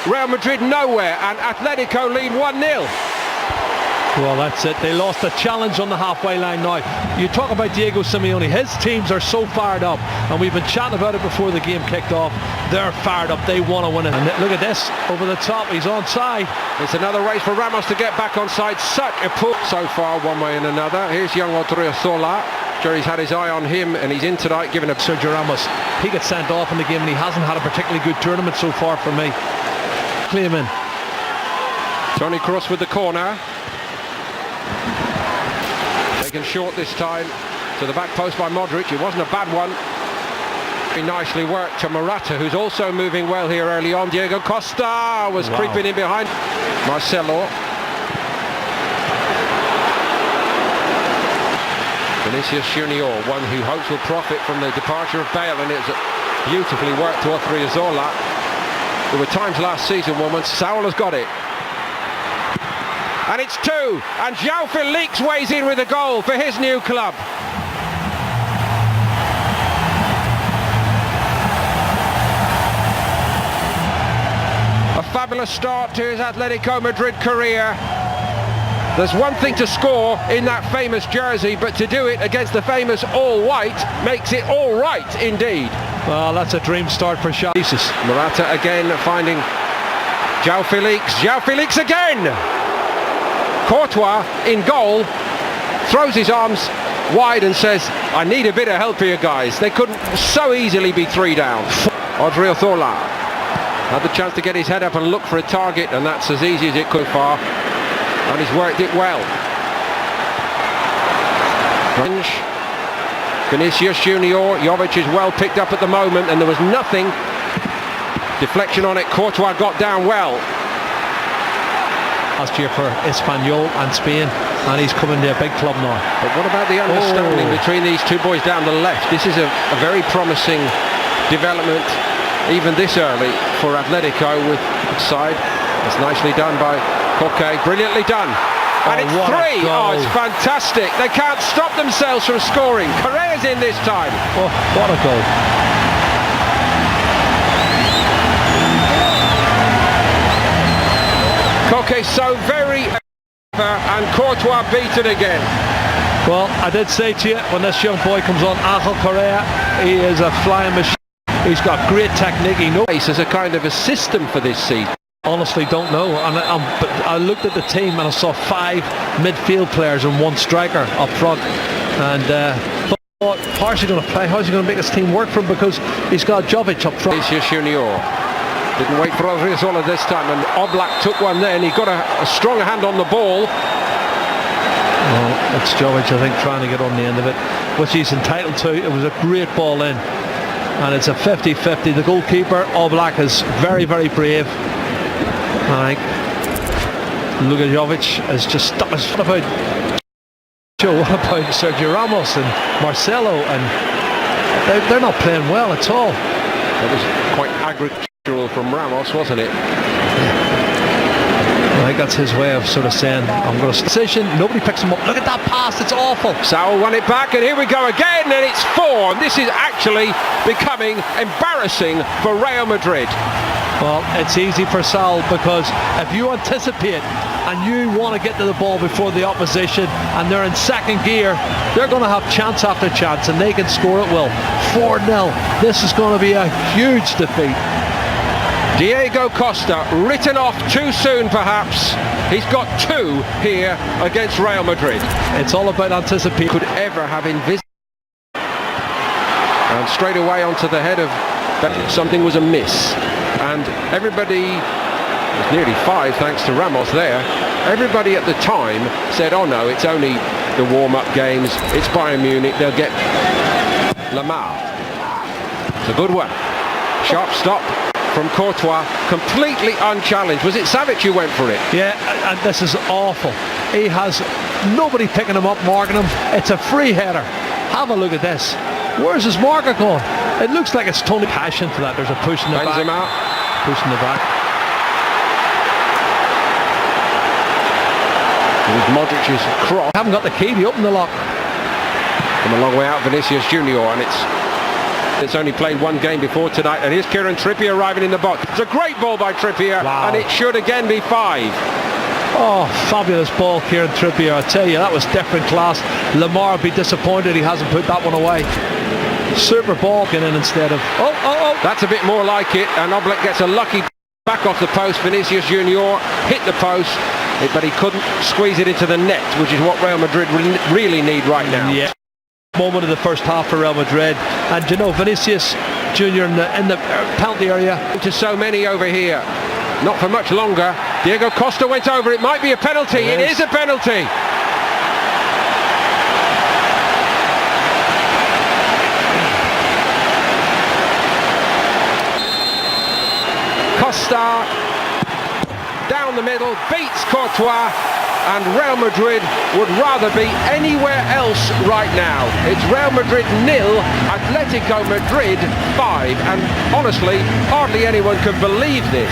Real Madrid nowhere, and Atletico lead 1-0. Well, that's it. They lost the challenge on the halfway line now. You talk about Diego Simeone. His teams are so fired up, and we've been chatting about it before the game kicked off. They're fired up. They want to win it. And look at this. Over the top. He's onside. It's another race for Ramos to get back on side. Such a pull so far, one way and another. Here's young Odriozola. Jerry's had his eye on him, and he's in tonight, giving a Sergio Ramos. He gets sent off in the game, and he hasn't had a particularly good tournament so far for me. Claiming. Toni Kroos with the corner. Taken short this time to the back post by Modric. It wasn't a bad one. Very nicely worked to Morata, who's also moving well here early on. Diego Costa was creeping in behind. Marcelo. Vinicius Junior, one who hopes will profit from the departure of Bale, and it's beautifully worked to Odriozola. There were times last season when Saul has got it. And it's two, and João Felix weighs in with a goal for his new club. A fabulous start to his Atletico Madrid career. There's one thing to score in that famous jersey, but to do it against the famous all-white makes it all right indeed. Well, that's a dream start for Jesus. Morata again finding João Felix. João Felix again! Courtois in goal, throws his arms wide and says, I need a bit of help here, guys. They couldn't so easily be 3 down. Odriozola had the chance to get his head up and look for a target, and that's as easy as it could far, and he's worked it well. Vinicius Junior, Jovic is well picked up at the moment, and there was nothing. Deflection on it, Courtois got down well. Last year for Espanyol and Spain, and he's coming to a big club now. But what about the understanding between these two boys down the left? This is a very promising development, even this early, for Atletico with side. It's nicely done by Koke, brilliantly done. And it's 3. Oh, it's fantastic. They can't stop themselves from scoring. Correa's in this time. Oh, what a goal. Koke so very and Courtois beat it again. Well, I did say to you when this young boy comes on, Angel Correa, he is a flying machine. He's got great technique. He knows as a kind of a system for this season. Honestly, don't know. And but I looked at the team and I saw 5 midfield players and 1 striker up front. And thought, how's he going to play? How's he going to make this team work for him? Because he's got Jovic up front. Vinicius Junior. Didn't wait for Odriozola this time, and Oblak took one then. He got a strong hand on the ball. Well, it's Jovic, I think, trying to get on the end of it, which he's entitled to. It was a great ball in, and it's a 50-50. The goalkeeper, Oblak, is very, very brave. I think Luka Jovic has just stuck his foot about. What about Sergio Ramos and Marcelo? And they're not playing well at all. That was quite aggressive from Ramos, wasn't it? I think that's his way of sort of saying, I'm going to decision. Nobody picks him up. Look at that pass, it's awful. Saul won it back, and here we go again, and it's 4. And this is actually becoming embarrassing for Real Madrid. Well, it's easy for Saul, because if you anticipate and you want to get to the ball before the opposition and they're in second gear, they're going to have chance after chance, and they can score at will. 4-0. This is going to be a huge defeat. Diego Costa, written off too soon perhaps. He's got 2 here against Real Madrid. It's all about anticipation. Could ever have envisaged. And straight away onto the head of something was amiss. And everybody, it was nearly 5 thanks to Ramos there, everybody at the time said, oh no, it's only the warm-up games, it's Bayern Munich, they'll get Lamar. It's a good one. Sharp stop from Courtois, completely unchallenged. Was it Savic who went for it? Yeah, and this is awful. He has nobody picking him up, marking him. It's a free header. Have a look at this. Where's his marker going? It looks like it's Tony Cash into that. There's a push in the back. Push in the back. It was Modric's cross. I haven't got the key to open the lock. From a long way out, Vinicius Junior, and it's It's only played one game before tonight, and here's Kieran Trippier arriving in the box. It's a great ball by Trippier, wow. And it should again be 5. Oh, fabulous ball, Kieran Trippier. I tell you, that was different class. Lamar would be disappointed he hasn't put that one away. Super ball getting in instead of... Oh. That's a bit more like it, and Oblak gets a lucky back off the post. Vinicius Junior hit the post, but he couldn't squeeze it into the net, which is what Real Madrid really need right now. Yeah. Moment of the first half for Real Madrid, and you know, Vinicius Junior in the penalty area. To so many over here, not for much longer. Diego Costa went over. It might be a penalty. It is a penalty. Costa down the middle, beats Courtois, and Real Madrid would rather be anywhere else right now. It's Real Madrid 0, Atletico Madrid 5, and honestly, hardly anyone can believe this.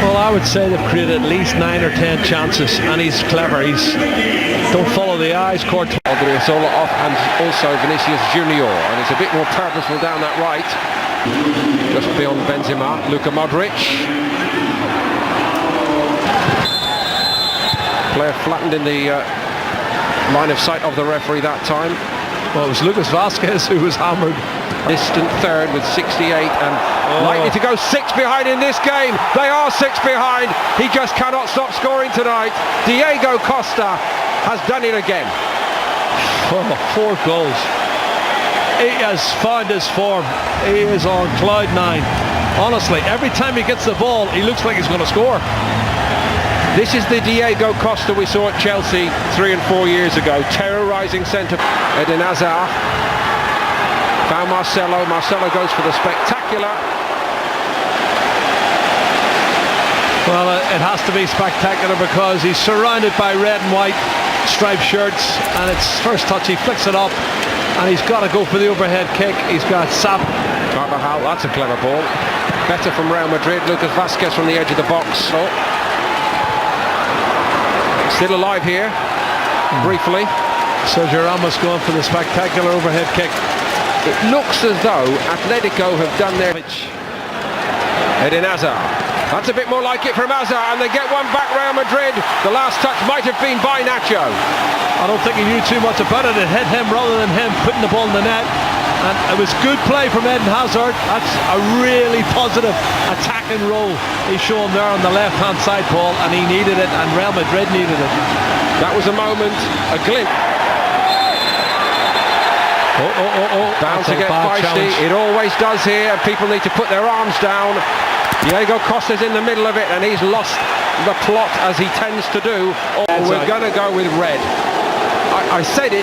Well, I would say they've created at least 9 or 10 chances, and he's clever. Don't follow the eyes, Courtois. Odriozola off, and also Vinicius Junior, and it's a bit more purposeful down that right. Just beyond Benzema, Luka Modric. Player flattened in the line of sight of the referee that time. Well, it was Lucas Vazquez who was hammered. Distant third with 68 and likely to go 6 behind in this game. They are 6 behind. He just cannot stop scoring tonight. Diego Costa has done it again. 4 goals. He has found his form. He is on cloud 9. Honestly, every time he gets the ball, he looks like he's going to score. This is the Diego Costa we saw at Chelsea 3 and 4 years ago, terrorising centre. Eden Hazard found Marcelo. Marcelo goes for the spectacular. Well, it has to be spectacular because he's surrounded by red and white striped shirts, and it's first touch, he flicks it up, and he's got to go for the overhead kick. He's got Sap. Carvajal, that's a clever ball. Better from Real Madrid. Lucas Vazquez from the edge of the box. Still alive here, briefly. Sergio Ramos going for the spectacular overhead kick. It looks as though Atletico have done their... Eden Hazard. That's a bit more like it from Hazard, and they get one back, Real Madrid. The last touch might have been by Nacho. I don't think he knew too much about it. It hit him rather than him putting the ball in the net. And it was good play from Eden Hazard. That's a really positive attacking role he's shown there on the left-hand side, Paul, and he needed it, and Real Madrid needed it. That was a moment, a glimpse. Bound to get feisty. Challenge. It always does here. People need to put their arms down. Diego Costa's in the middle of it, and he's lost the plot, as he tends to do. We're going to go with red. I said it.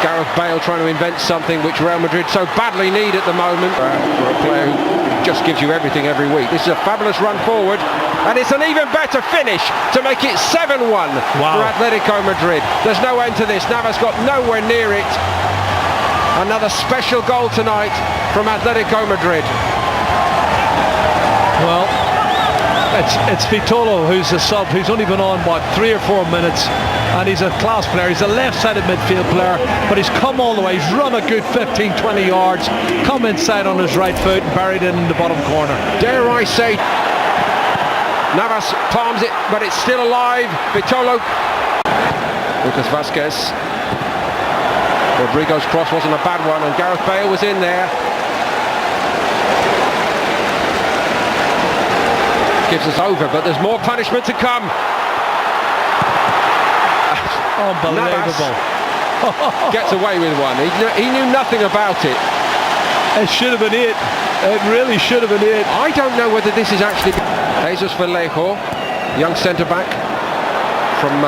Gareth Bale trying to invent something which Real Madrid so badly need at the moment. For a player who just gives you everything every week. This is a fabulous run forward, and it's an even better finish to make it 7-1 for Atletico Madrid. There's no end to this. Navas got nowhere near it. Another special goal tonight from Atletico Madrid. Well, it's Vitolo who's a sub, who's only been on, 3 or 4 minutes, and he's a class player. He's a left-sided midfield player, but he's come all the way. He's run a good 15-20 yards, come inside on his right foot and buried it in the bottom corner. Dare I say, Navas palms it, but it's still alive. Vitolo. Lucas Vazquez. Rodrigo's cross wasn't a bad one, and Gareth Bale was in there. Gives us over, but there's more punishment to come. Unbelievable. Gets away with one. He knew nothing about it. It should have been it. It really should have been it. I don't know whether this is actually... Jesus Vallejo, young centre-back from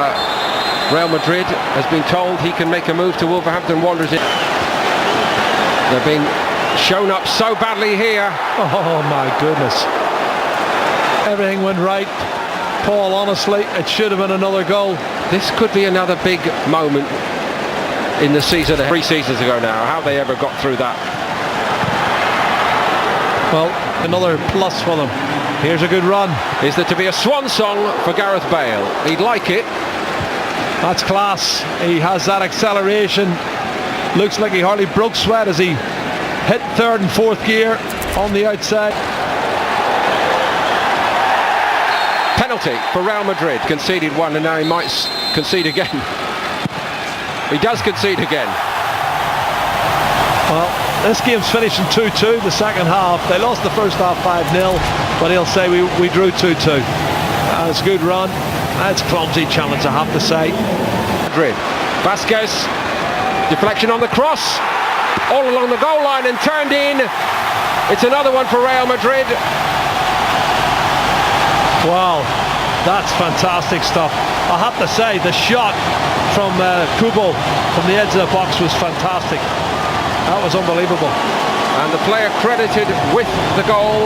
Real Madrid, has been told he can make a move to Wolverhampton Wanderers. They're being shown up so badly here. Oh my goodness. Everything went right, Paul. Honestly, it should have been another goal. This could be another big moment in the season. 3 seasons ago now. How they ever got through that? Well, another plus for them. Here's a good run. Is there to be a swan song for Gareth Bale? He'd like it. That's class. He has that acceleration. Looks like he hardly broke sweat as he hit third and fourth gear on the outside. Penalty for Real Madrid. Conceded one and now he might concede again. He does concede again. Well, this game's finishing 2-2 the second half. They lost the first half 5-0, but he'll say we drew 2-2. That's a good run. That's a clumsy challenge, I have to say. Madrid. Vasquez. Deflection on the cross. All along the goal line and turned in. It's another one for Real Madrid. Wow, that's fantastic stuff. I have to say, the shot from Kubo from the edge of the box was fantastic. That was unbelievable. And the player credited with the goal